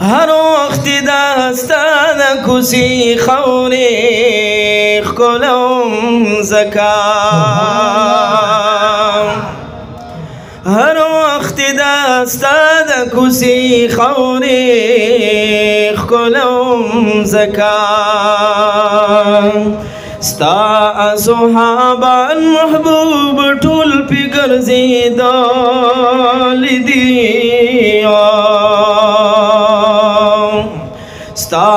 هر وخت دستا د کوسی خورې ښکلوم زکا هر وخت دستا د کوسی خورې ښکلوم زکا ستا صحابان محبوب ټول پی ګرځېدلي دي ستا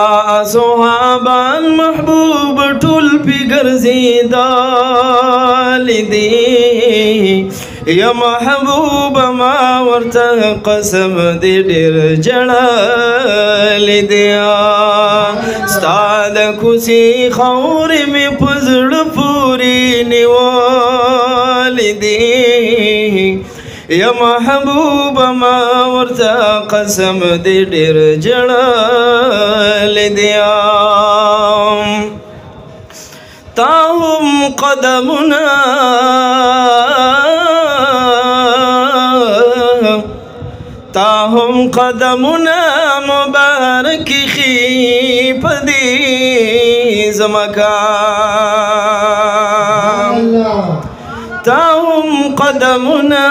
صحابان محبوب ټول پی ګرځېدلي دي یا محبوب ما ورته قسم دې ډېر ژړلي دي ستا د کوڅې خاورې مې په زړه پورې نیولې دي یا محبوب ما ورته قسم دې ډېر ژړلي دي تا هم قدمونه تا هم قدمونه مبارک خی پدی زمکان تا هم قدمونه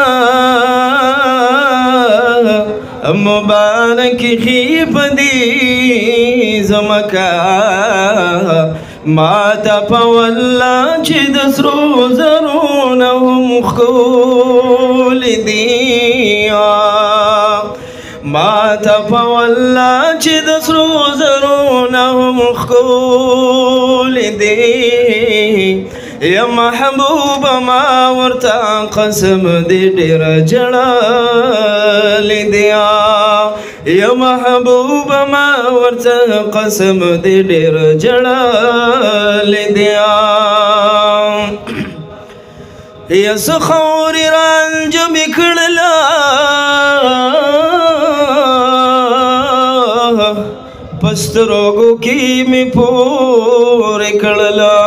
مبارک خی پدی زمکان ما تا پولا چې د سرو زرونه هم ښکلي دي ما تا پولا چې د سرو زرونه هم ښکلي دي یا محبوب ما ورته قسم دې ډېر ژړلي دي یا محبوب ما ورته قسم دې ډېر ژړلي دي یا څه خاورې رانج مې کړله په سترګو کې مې پورې کړله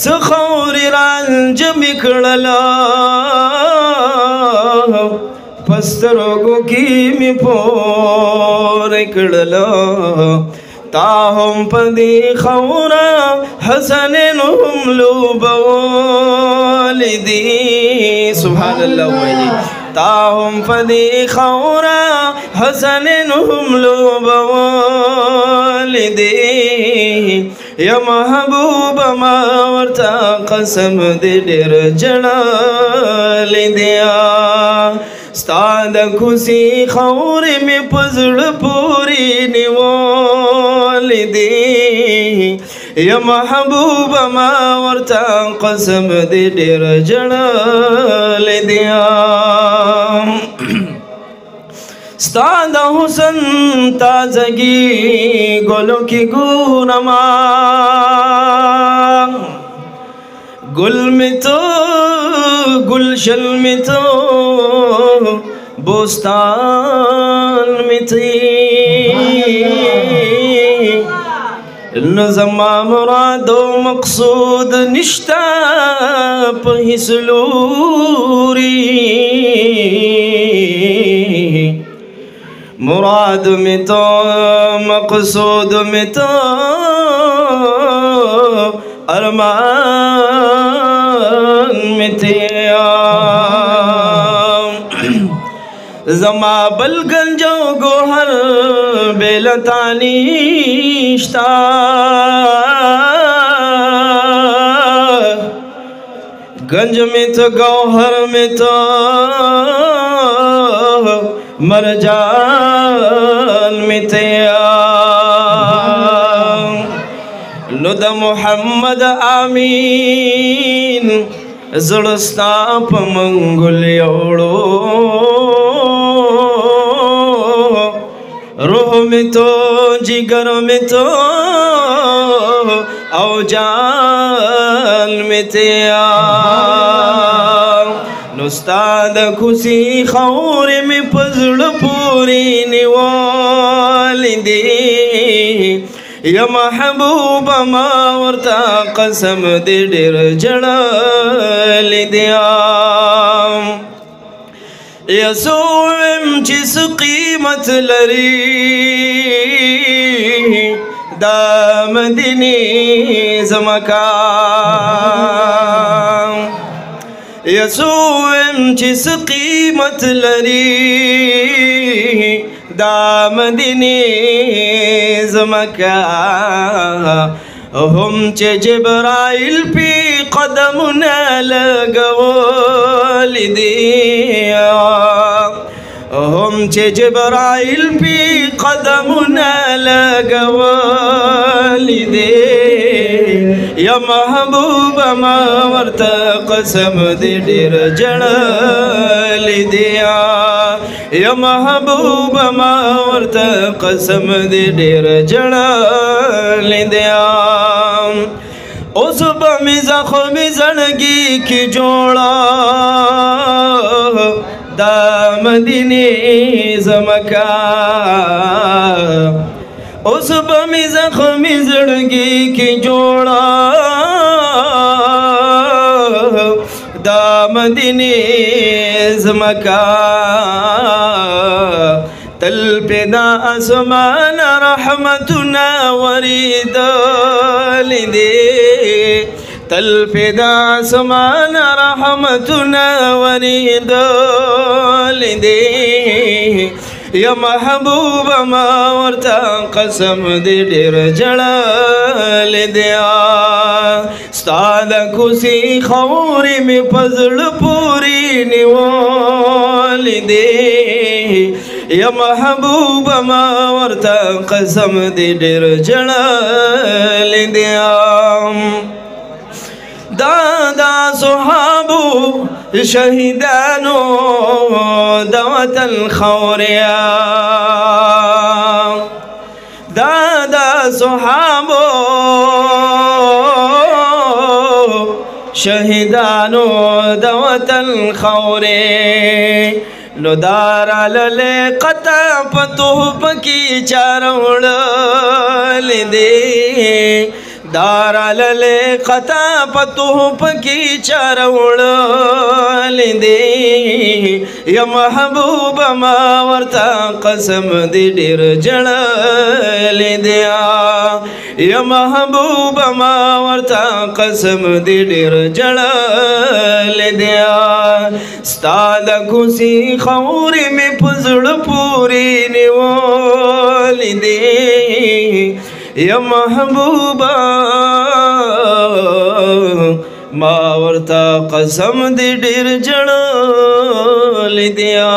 څه خاورې رانج مې کړله په سترګو کې مې پورې کړله تا هم په دې خاوره حسنین هم لوبولې دي سبحان الله وایي تا هم په دې خاوره حسنین هم لوبولې دي یا محبوب ما ورته قسم دې ډېر ژړلي دي ستا د کوڅې خاورې مې په زړه پورې نیولې دي یا محبوب ما ورته قسم دې ډېر ژړلي دي ستا د حسن تازگی گلوں کی گونما گل میں تو گلشن میں تو بوستان میں تھی نظما مراد و مقصود نشتا پہس لوری مراد میں تو مقصود میں تو ارمان میں تھیا زما بلگنجو گوہر بیلتانیشتا گنج میں تو گوہر میں تو مرجان میں تیا نو د محمد آمین زړستا په منګل یوړو روح میں تو جگر میں تو او جان میں تیا نستا د کوڅې خاورې مې په زړه پورې نیولې دي یا محبوب ما ورته قسم دې ډېر ژړلي دي यसोम जिस कीमत लरी दा मदीने ज़मका यसोम जिस कीमत लरी दा मदीने ज़मका हम चे जिब्राइल पे कदम न लगवल दिया हम चे जिब्राइल पे कदम न लगवल दे या महबूब मावर्त कसम दे डेर जड़ल दिया या महबूब मावर्त कसम दे डेर जड़ल दिया उस बमी ज़ख्मी ज़िंदगी की जोड़ा दा मदीने ज़मका उस बमी ज़ख्मी ज़िंदगी की जोड़ा दा मदीने ज़मका तल पेदा आसमान रहमतुना वरीद दे तल पेदा आसमान रहमतुना वरीद दे या महबूब मावर्ता कसम दे डेर जड़ल दिया स्ताद खुशी खौरी में फजल पूरी निवाल दे या महबूब मावर्ता कसम दे डेर जड़ल दिया दादा सुहाबू शहीदानो दवतल खौरिया दादा सुहाबो शहीदानो दवतल खौरे नुदारा लले कता पतुह पकी चारोड़ दे दारा लले कता पतुह पकी चारोड़ दे या महबूब मावर्ता कसम दे डेर जड़ल दिया या महबूब मावर्ता कसम दे डेर जड़ल दिया स्ताद खुशी खौरी में फजल पूरी निवाल दे या महबूबा मावर्ता कसम दे डेर जड़ल दिया।